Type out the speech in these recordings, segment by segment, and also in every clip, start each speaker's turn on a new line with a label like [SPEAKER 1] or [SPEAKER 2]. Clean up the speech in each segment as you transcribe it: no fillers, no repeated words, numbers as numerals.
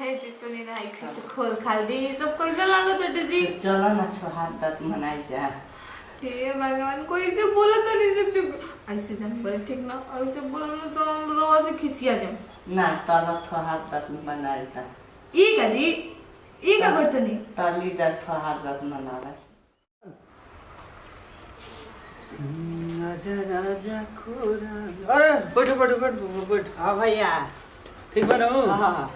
[SPEAKER 1] है जी सुनी ना एक से खोल खाल दी सब कैसे लागत है जी।
[SPEAKER 2] चलो ना छोहार तक मनाई जा।
[SPEAKER 1] हे भगवान कोई से बोला तो नहीं सकते ऐसे जान बोले ठीक ना ऐसे बोलना तो हम रोज खिसिया जाए
[SPEAKER 2] ना तलो छोहार तक मनाई जा।
[SPEAKER 1] ई का जी ई का बर्तन है
[SPEAKER 2] तली जा छोहार तक मनावे।
[SPEAKER 3] राजा राजा खोरा अरे बैठो बैठो बैठो बैठ। हाँ भैया ठीक बनो। हाँ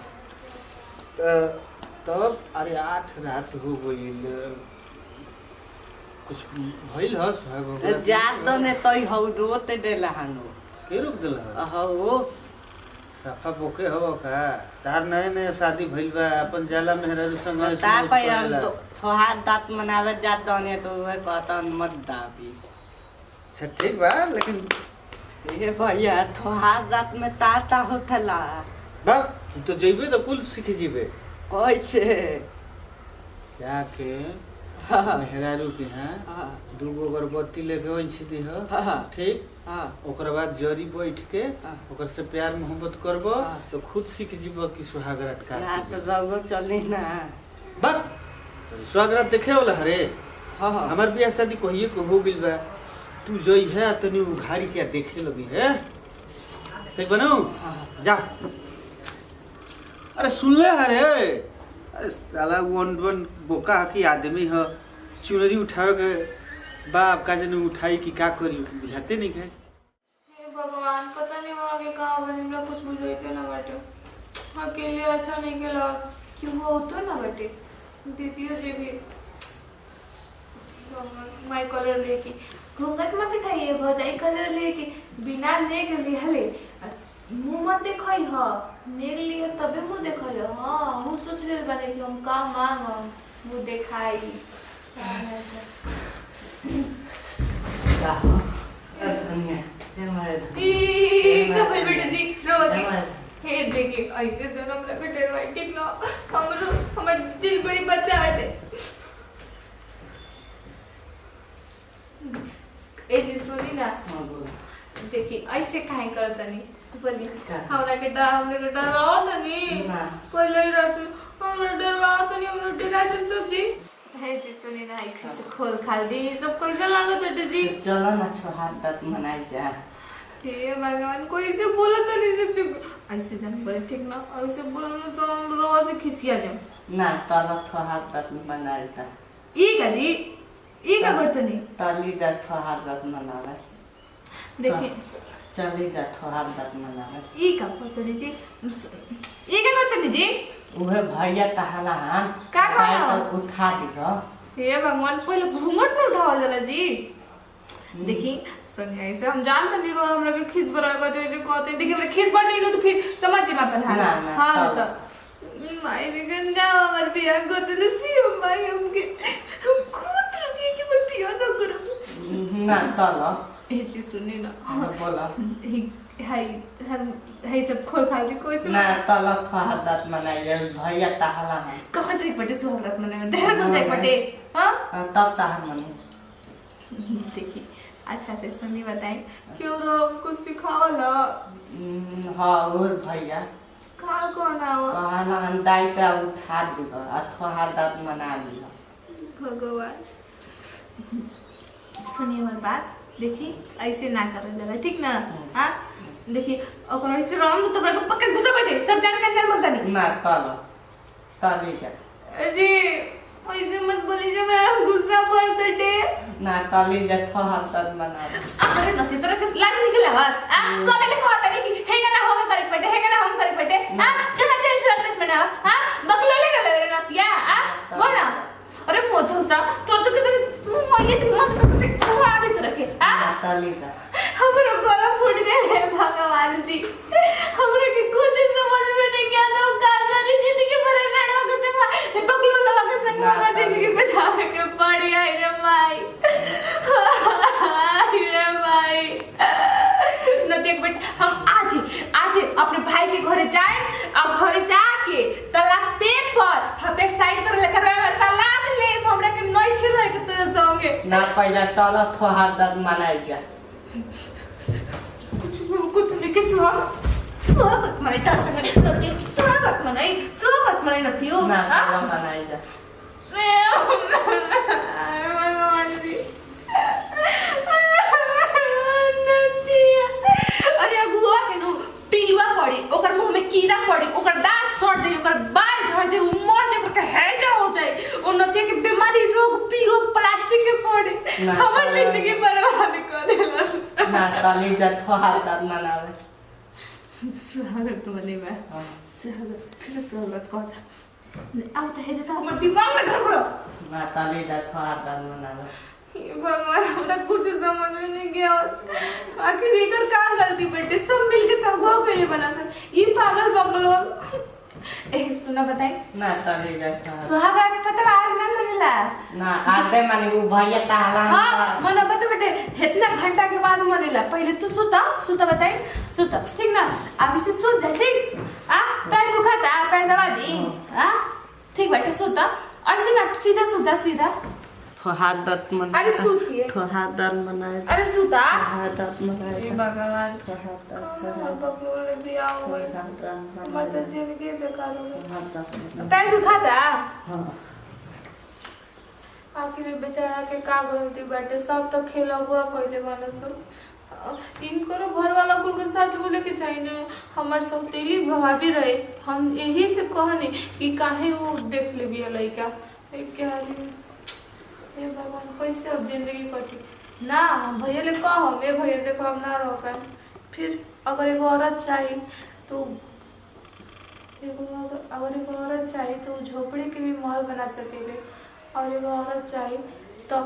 [SPEAKER 3] तब अरे 8 रात हो गई कुछ भइल ह सुहाग
[SPEAKER 2] जादो ने तई हौ रोते देला हानो
[SPEAKER 3] के रुक देला
[SPEAKER 2] हौ
[SPEAKER 3] सफा बोके हो का तार नए नए शादी भइल बा अपन जाला मेहरारू संग
[SPEAKER 2] ता कई हम तो छोहार तक मनावे जादो ने तो वे कहतन मत दाबी।
[SPEAKER 3] अच्छा ठीक बा लेकिन
[SPEAKER 2] ये भैया छोहार तक में ताता होथला
[SPEAKER 3] बा तू तो जइबे तो कुल सीख जीबे
[SPEAKER 2] कैसे
[SPEAKER 3] जाके मेहरारू के हां दूगो अगरबत्ती लेके ओइ सीधी हो ठीक। हां ओकर बाद जरी बैठ के ओकर से प्यार मोहब्बत करबो तो खुद सीख जीबो कि सुहागरात का
[SPEAKER 2] ना तो जाओ चली ना
[SPEAKER 3] बस सुहागरात देखे वाला हरे। हां हमार बियाह शादी कहिए को हो गेल बा तू जई है तनी उघारी के देखे लगी है ठीक बनो जा। अरे सुन ले हरे अरे साला वन बोका की आदमी है चुनरी उठावे के बाप का जन उठाई कि का करी बुझाते नहीं है।
[SPEAKER 1] हे भगवान पता नहीं वो आगे कहाँ बने हमरा कुछ बुझाइते ना बेटे अकेले अच्छा नहीं केला क्यों वो होतो ना बेटे दीदियो जी भी माय कलर लेके घूंघट मत उठाइए भौजाई कलर लेके बिना नेक लिहले मुंह मत देखई ह नेक लिए तबे मुंह देखई हां हम सोच रहे बाने कि हम का मांगम मुंह देखाई ई कब बेटे जी रोके हे देखिए ऐसे जन्म लगे डरवाई ठीक ना हमरो हमर दिल बड़ी बच्चा हटे ए जी सुनी ना देखिए ऐसे काहे करतनी बोली हमरा के डरवाओ तनी पहले ही रात में हमरा डरवाओ तनी हमरा डरा चलतो जी है जी सुनी ना एक से खोल खाल दी सब कैसे लागत है जी।
[SPEAKER 2] चलो ना छोहार तक मनाई जा।
[SPEAKER 1] हे भगवान कोई से बोला तो नहीं सकते ऐसे जान बोले ठीक ना ऐसे बोलना तो हम रोज खिसिया जाए
[SPEAKER 2] ना तलो छोहार तक मनाई जा।
[SPEAKER 1] ई का जी ई का बर्तन है
[SPEAKER 2] तली जा छोहार तक मनावे।
[SPEAKER 1] देखिए
[SPEAKER 2] चली जा छोहार तक मनावे।
[SPEAKER 1] ई का बर्तन है जी ई का बर्तन है जी
[SPEAKER 2] उहे भैया कहला हां
[SPEAKER 1] का कहला
[SPEAKER 2] उठा दियो।
[SPEAKER 1] हे भगवान पहले घूंघट न उठावल जाला जी। देखी सुनिए ऐसे हम जानते नहीं रो हमरा के खिस बरा कहते ऐसे कहते देखिए हमरा खिस बढ़ जाई तो फिर समझ में अपन हां तो माय रे गंजा हमर बिया गोदले सी माय हमके खुद रुकी कि मैं पियो न करूं
[SPEAKER 2] ना तलो
[SPEAKER 1] ए जी सुनिए ना
[SPEAKER 2] बोला
[SPEAKER 1] हाय सब खोल खाल दी कोई से
[SPEAKER 2] ना तलो छोहार तक मनाई जा भैया कहला हां
[SPEAKER 1] कहां जाई पटे सुहागरात मनाने देहरादून जाई पटे हां
[SPEAKER 2] तब तहर मने
[SPEAKER 1] देखिए अच्छा से सुनी बताएं क्यों रोग को सिखावला
[SPEAKER 2] हां और भैया
[SPEAKER 1] का कौन आवा
[SPEAKER 2] कहला हम दाई पे उठा दियो छोहार तक मना लियो।
[SPEAKER 1] भगवान सुनिए हमारी बात देखिए ऐसे ना करल जाला ठीक ना हां देखिए ओकर ऐसे राम तो बड़ा पक्का घुसा बैठे सब जान कर मत नहीं
[SPEAKER 2] ना तलो तली जा
[SPEAKER 1] जी ऐसे मत बोली जब मैं गुस्सा पड़ते डे
[SPEAKER 2] ना तली जा छोहार तक मनावे।
[SPEAKER 1] अरे नथी तोरा के लाज निकला बात तो पहले कहता नहीं कि हेगा ना हम करे पटे हेगा ना हम करे पटे चल चल सलट में ना बकलो ले ले ना पिया बोल ना अरे मोछोसा तोर तो कितने मोये मत कुछ खुआ दे तो रखे
[SPEAKER 2] तली जा
[SPEAKER 1] हमरो गला फूट गए भगवान जी हमरे के कुछ समझ में नहीं गया तो का करी जिंदगी परेशान हो के संग बकलो लगा के संग हमरा जिंदगी बितावे के पड़ी आई रे माई नती बेट हम आज अपने भाई के घरे जाए और घरे जाके तलाक पेपर हपे साइन कर लेकर तलाक ले हमरा के नहीं खेल रहे के तेरे संगे
[SPEAKER 2] ना पहला तलो छोहार तक मनाई जा।
[SPEAKER 1] कुछ नहीं के स्वागत मनाई तार संगे स्वागत मनाई बनाई नथियो
[SPEAKER 2] ना
[SPEAKER 1] हाँ?
[SPEAKER 2] कलम बनाई जा
[SPEAKER 1] भगवान जी नथिया अरे अगुआ के नु पिलुआ पड़ी ओकर मुंह में कीड़ा पड़ी ओकर दांत सड़ जाई ओकर बाल झड़ जाई मर जाई ओकर हैजा हो जाई ओ नथिया के बीमारी रोग पिलो प्लास्टिक के पड़ी हमर जिंदगी बर्बाद कर देलस
[SPEAKER 2] ना कली जा तोहार दात मनावे
[SPEAKER 1] स्वागत मने में स्वागत फिर स्वागत कर अब तो है जता हमर दिमाग में सर
[SPEAKER 2] ना कली जा तोहार दात मनावे
[SPEAKER 1] भगवान हमरा कुछ समझ में नहीं गया आखिर एकर का गलती बेटे सब मिलके तगवा के बना सर ई पागल बकलो ए सुना बताई
[SPEAKER 2] ना कली जा तोहार
[SPEAKER 1] सुहागरात पता आज ना मनला
[SPEAKER 2] ना आगे मानी वो भैया ताला
[SPEAKER 1] हां मने पता बेटे इतना घंटा के बाद मनला पहले तू सुता बताई सुता ठीक ना अभी से सो जा ठीक आ पैर दुखाता पैर दबा दी हां ठीक बेटे सुता ऐसे ना सीधा
[SPEAKER 2] तोहार दात मनावे
[SPEAKER 1] अरे सूतिए
[SPEAKER 2] तोहार दात मनावे
[SPEAKER 1] अरे सुता
[SPEAKER 2] तोहार दात मनावे
[SPEAKER 1] हे भगवान
[SPEAKER 2] तोहार दात
[SPEAKER 1] हमर बकलो ले बियाह हो गई मत जिंदगी बेकार हो गई
[SPEAKER 2] मनावे
[SPEAKER 1] पैर दुखाता
[SPEAKER 2] हां
[SPEAKER 1] आखिर बेचारा के का गलती बाटे सब तो खेला हुआ पहले वाला सब इनको घर वाला कुल के साथ बोले के चाहिए ना हमार सब तेली भाभी रहे हम यही से कहने कि काहे वो देख ले बिया लइका क्या ये भगवान कैसे अब जिंदगी कटी ना भैया ले कहो मैं भैया देखो अब ना रह पाए फिर अगर एगो औरत चाहिए तो अगर एगो औरत चाहिए तो झोपड़ी के भी महल बना सकेले और एगो औरत चाहिए तो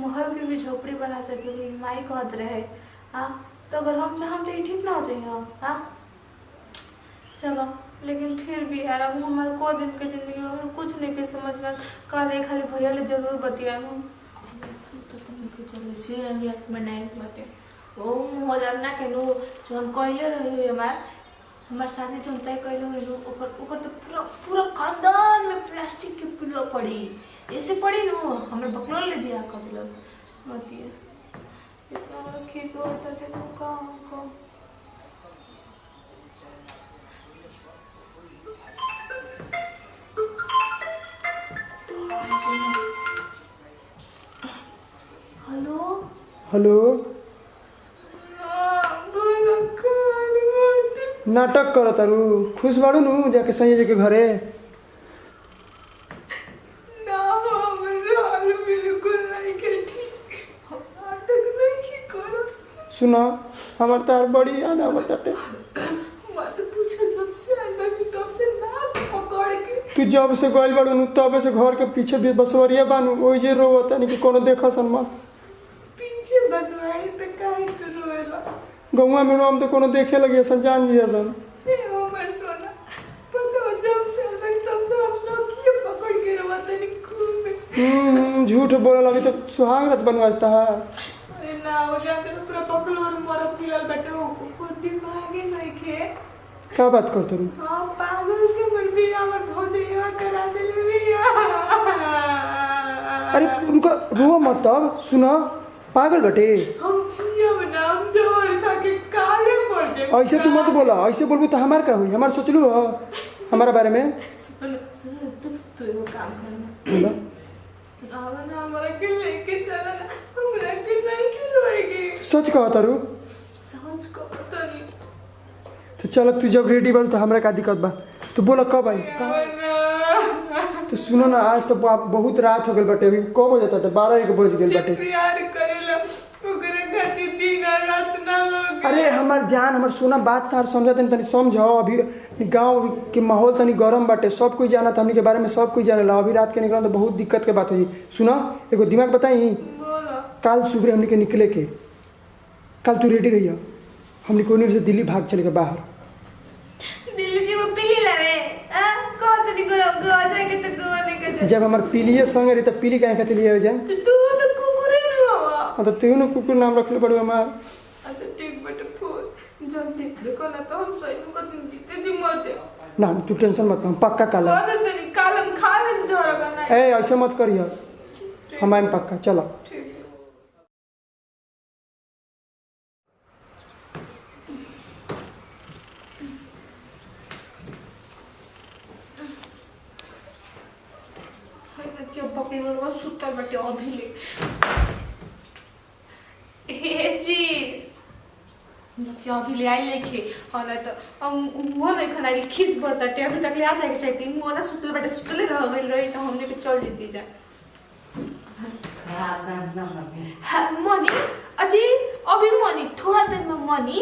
[SPEAKER 1] महल के भी झोपड़ी बना सकेले माई कहत रहे हाँ तो अगर हम चाहम तो ये ठीक ना हो जाइए हाँ चलो लेकिन फिर भी यार अब हमारे को दिन के जिंदगी में कुछ नहीं के समझ में खाली भैया ले जरूर बतिया हम तो तुमके चले सीरियस बनाए बाटे ओ हो जाना के नो जोन कहले रहे हमार शादी जोन तय कहले हुए नो ऊपर तो पूरा खानदान में प्लास्टिक के पिलो पड़ी ऐसे पड़ी नो हमर बकलो ले बियाह कर दिलस मतिए इतना हमरा खीस होता के तो का
[SPEAKER 4] हेलो नाटक कर तारू खुश बाड़ू नु जाके सही जगह घरे
[SPEAKER 1] ना हमरा हाल बिल्कुल नहीं के ठीक नाटक नहीं की करो
[SPEAKER 4] सुना हमार तार बड़ी याद आवत ताटे
[SPEAKER 1] मत पूछो जब से आंदा की तब से ना पकड़ के
[SPEAKER 4] तू जब से गइल बाड़ू नु तब से घर के पीछे भी बसवरिया बानू ओइ जे रोवत नहीं कि कोनो देखसन मत
[SPEAKER 1] पीछे बसवाड़ी पे काहे तो रोएला
[SPEAKER 4] गौवा में रोम तो कोनो देखे लगे सन जान जी सन
[SPEAKER 1] हे हमर सोना पता हो जब से आंदा तब से हम लोग ये पकड़ के रोवत नहीं खूब में
[SPEAKER 4] झूठ बोलल अभी तो सुहाग रात बनवास्ता है
[SPEAKER 1] अरे ना हो जाते तो पूरा पकड़ और मरत फिलहाल बैठे ऊपर दिमागे नहीं के
[SPEAKER 4] का बात करत रू
[SPEAKER 1] हाँ पागल से मर भी हमर भौजैया करा देले बिया
[SPEAKER 4] अरे रुका रो मत तब सुना पागल बटे
[SPEAKER 1] हम छिया नाम जहर खा के काले मर जाए
[SPEAKER 4] ऐसे तू मत बोला ऐसे बोलबू तो हमार का हुई हमार सोचलू हो हमारा बारे में
[SPEAKER 1] सुन तू एगो काम करना
[SPEAKER 4] बोला
[SPEAKER 1] आवन हमरा के लेके चला ना हमरा के नहीं के रोएगी
[SPEAKER 4] सच कहा तारू
[SPEAKER 1] समझ को पता नहीं
[SPEAKER 4] तो चल तू जब रेडी बन तो हमरा का दिक्कत बा तो बोला कब आई तो सुनो ना आज तो बहुत रात हो गल बटे अभी कब हो जाता 12-1 बज गेल बटे
[SPEAKER 1] प्यार करेला ओकरे खातिर दिन और रात ना लोग
[SPEAKER 4] अरे हमार जान हमार सोना बात तार समझा तनी समझो अभी गांव के माहौल तनी गरम बाटे सब कोई जाना हमनी के बारे में सब कोई जानेला अभी रात के निकला तो बहुत दिक्कत के बात हो जी सुनो एगो दिमाग बताई
[SPEAKER 1] बोलो
[SPEAKER 4] कल सुबह हमनी के निकले के कल तू रेडी रहिया हमनी कोनी से दिल्ली भाग चले के बाहर
[SPEAKER 1] दिल्ली जी वो पीली लवे कौन तो निको गो जाके तो गो नहीं के
[SPEAKER 4] जब हमार पीलिए संग रही तो पीली काहे खातिर लिए हो जाए
[SPEAKER 1] तो तू तो कुकुरे नु हवा
[SPEAKER 4] तो तू ना कुकुर नाम रखले पड़ो हमार
[SPEAKER 1] अच्छा ठीक बेटा फोन जल्दी देखो ना तो हम सही को जीते जी मर जाए
[SPEAKER 4] ना तू टेंशन मत हम पक्का काला
[SPEAKER 1] कह दे तेरी कालम खा ले जोरा करना है
[SPEAKER 4] ए ऐसे मत करियो हमारे पक्का चलो
[SPEAKER 1] ठीक है के बकलोलवा सुतल बटे अभी ले। हे जी क्या अभी ले आई लेके और ना तो वो नहीं खाना खीस भरता टे अभी तक ले आ जाएगा चाहिए मुँह ना सुतल बटे सुतले रह गई रही तो हमने के चल जीती जाए। मनी अजी अभी मनी थोड़ा दिन में मनी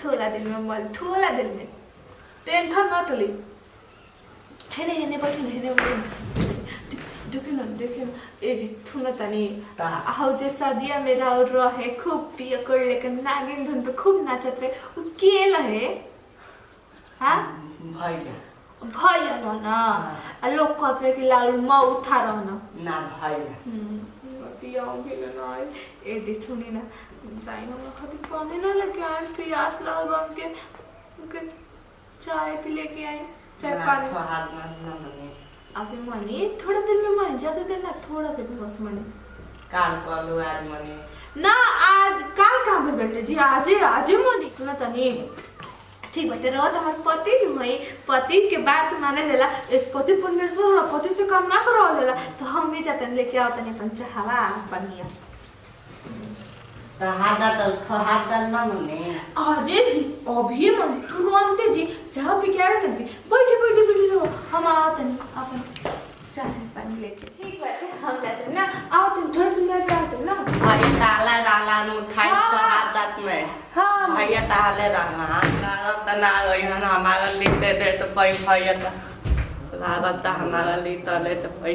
[SPEAKER 1] थोड़ा दिन में मल थोड़ा दिन में टेंशन मत ली। हेने बैठे हेने देखे ए जी थुना तनी हाउ जे शादिया मेरा और रहे खूब पिया कर लेकिन नागिन धुन पे खूब नाचत रहे उ के लहे हां भैया ना आ लोग कहत रहे कि लाल माँ उठा रहना
[SPEAKER 2] ना भैया
[SPEAKER 1] पिया भी ना ए दी सुनी ना जाई ना खाती पानी ना लेके आए प्यास लाल गम के चाय पी लेके आई चाय पानी अभी मनी थोड़ा दिन में मनी ज्यादा दिन ना थोड़ा दिन में बस मनी
[SPEAKER 2] काल कलू आज मनी
[SPEAKER 1] ना आज काल काम में बैठे जी आजे मनी सुना तनी ठीक बटे रहो तो हमारे पति की मई पति के बात माने लेला इस पति परमेश्वर होला पति से काम ना करो लेला तो हम भी जाते लेके आओ तनी अपन चाहवा बढ़िया
[SPEAKER 2] तो हाथ ना मने
[SPEAKER 1] अरे जी अभी मन तुरंत जी चाह पी के आ करती बैठे रहो हम आओ तनी अपन चाय पानी लेके ठीक है हम जाते ना आओ तुम थोड़ा सा मैं आते ना
[SPEAKER 2] अरे डाला नु खाई तो हाथ में
[SPEAKER 1] हां
[SPEAKER 2] भैया ताले रहना लागत ना गई हन हमारा लिखते दे तो पई भैया लागत हमारा लिखते दे तो पई